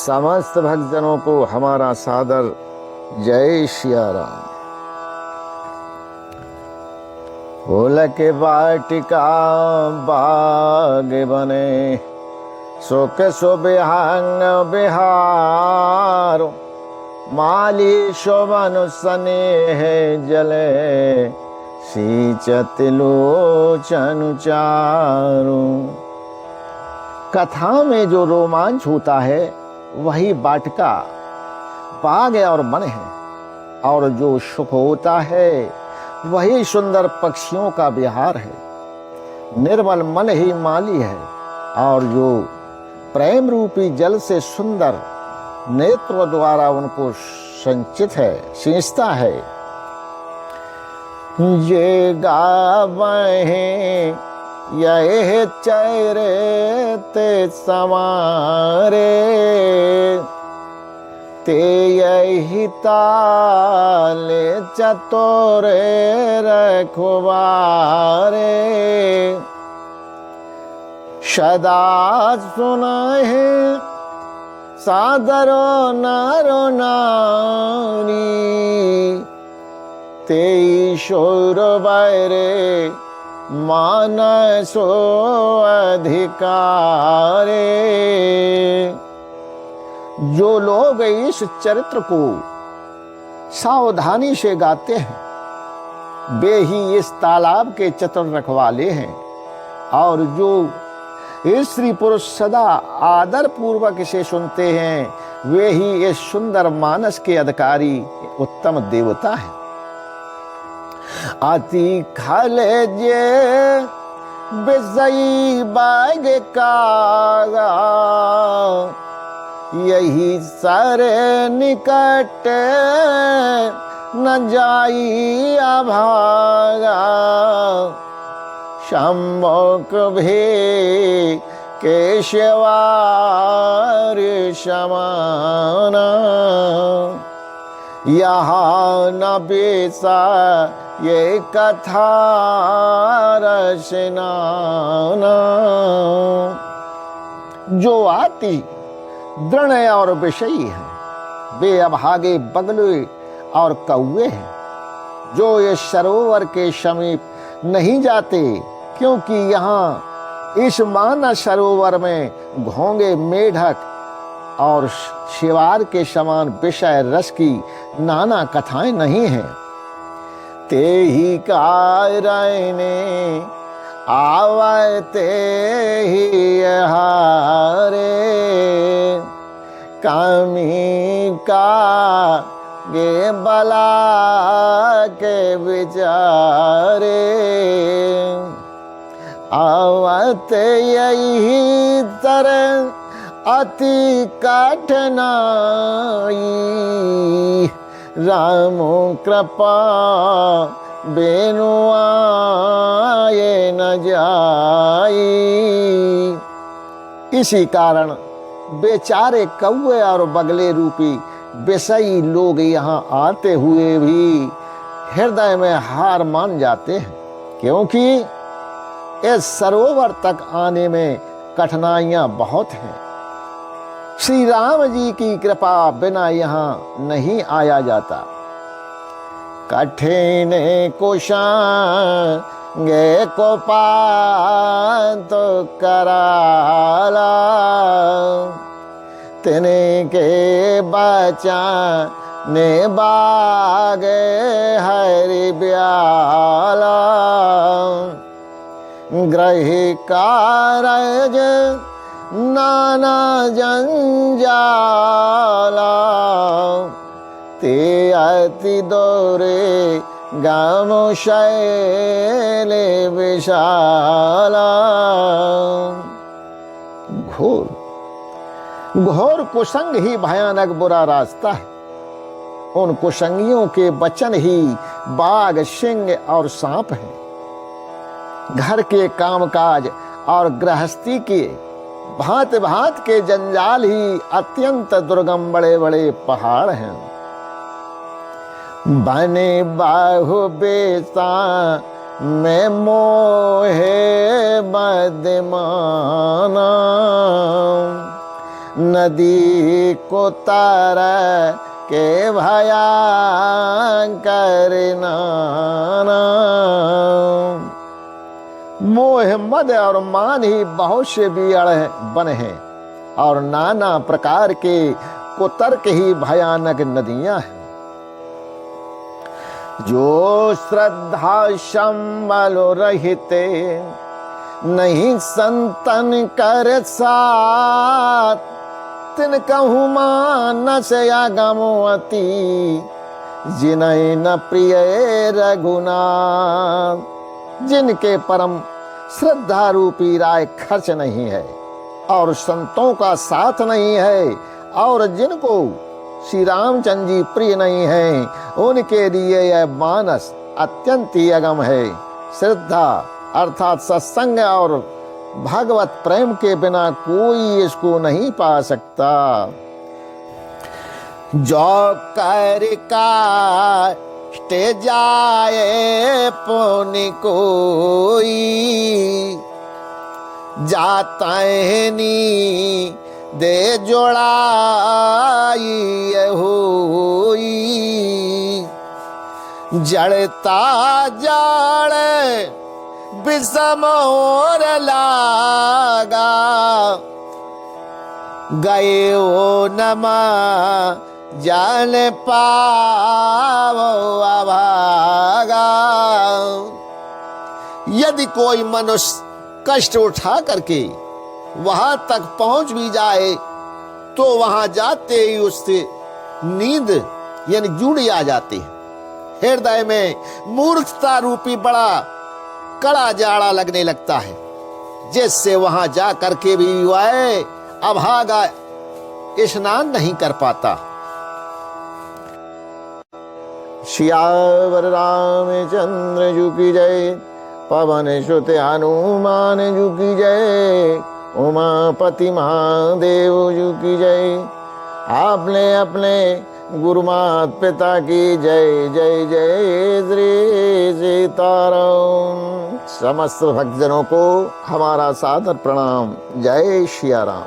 समस्त भक्तजनों को हमारा सादर जय सिया राम। फूल के वाटिका बाग बने, सुख सुबिहांग बिहार, माली शोभन स्नेह जले, सींचत लोचन चारू। कथा में जो रोमांच होता है वही वाटिका बाग और मन है, और जो सुख होता है वही सुंदर पक्षियों का विहार है। निर्मल मन ही माली है, और जो प्रेम रूपी जल से सुंदर नेत्र द्वारा उनको संचित है, सींचता है। ये गावहे यह चेहरे ते समारे, ते यही ताले चतोरे रखवारे। सदा सुनाहे सादरो नारो नारी, ते ईश्वर बैरे मानसो अधिकारे। जो लोग इस चरित्र को सावधानी से गाते हैं वे ही इस तालाब के चतुर रखवाले हैं, और जो स्त्री पुरुष सदा आदर पूर्वक इसे सुनते हैं वे ही इस सुंदर मानस के अधिकारी उत्तम देवता हैं। अति खले जे बिसई बाग का, यही सारे निकट न जाई अभागा। सम्मुख भी केशवार समाना, यहाँ न बेसा ये कथा रचनाना। जो आती दृढ़ और विषयी है वे अभागे बगले और कौवे हैं, जो ये सरोवर के समीप नहीं जाते, क्योंकि यहाँ इस मानस सरोवर में घोंगे, मेढक और शिवार के समान विषय रस की नाना कथाएं नहीं हैं। ते ही कारणे आवते ही हारे, कामी का गे बला के विचारे। आवते यही तरह अति कठिनाई, रामो कृपा बेनु आए न जाई। इसी कारण बेचारे कौवे और बगले रूपी विषयी लोग यहाँ आते हुए भी हृदय में हार मान जाते हैं, क्योंकि इस सरोवर तक आने में कठिनाइयां बहुत हैं। श्री राम जी की कृपा बिना यहाँ नहीं आया जाता। कठिन कुशांगे को पात कराला, तिने के बचा ने बागे हरि ब्याला। ग्रही कारज नाना जंजाला, ते अति दोरे गामो शैले विशाला। घोर घोर कुसंग ही भयानक बुरा रास्ता है। उन कुसंगियों के वचन ही बाघ, सिंह और सांप हैं। घर के कामकाज और गृहस्थी के भांत भांत के जंजाल ही अत्यंत दुर्गम बड़े बड़े पहाड़ हैं। बने बाहु बेसा में मोहे बदमाना, नदी को तर के भयंकर नाना। मोह मद और मान ही बहुत से बिगड़ बने हैं और नाना प्रकार के कुतर्क ही भयानक नदियां हैं। जो श्रद्धा संबल रहिते नहीं संतन कर साथ, तिन कहूँ मानस अगमवती जिन्हें न प्रिय रघुनाथ। जिनके परम श्रद्धा रूपी राय खर्च नहीं है और संतों का साथ नहीं है और जिनको श्री रामचंद्र जी प्रिय नहीं है, उनके लिए यह मानस अत्यंत ही अगम है। श्रद्धा अर्थात सत्संग और भगवत प्रेम के बिना कोई इसको नहीं पा सकता। जो कर काटे जाए पुनि कोई, जाता है नी दे जोड़ाई होई। जड़ता जाड़ विषम और लागा, गए ओ नमा जान पावो अभागा। यदि कोई मनुष्य कष्ट उठा करके वहां तक पहुंच भी जाए तो वहां जाते ही उससे नींद यानी जूड़ी आ जाती है। हृदय में मूर्खता रूपी बड़ा कड़ा जाड़ा लगने लगता है, जिससे वहां जा करके भी वह अभागा स्नान नहीं कर पाता। सियावर रामचंद्र जी की जय, पवन सुत हनुमान जी की जय, उमापति महादेव जी की जय। आपने अपने गुरु माता पिता की जय। जय जय श्री सीताराम। समस्त भक्तजनों को हमारा सादर प्रणाम। जय श्री राम।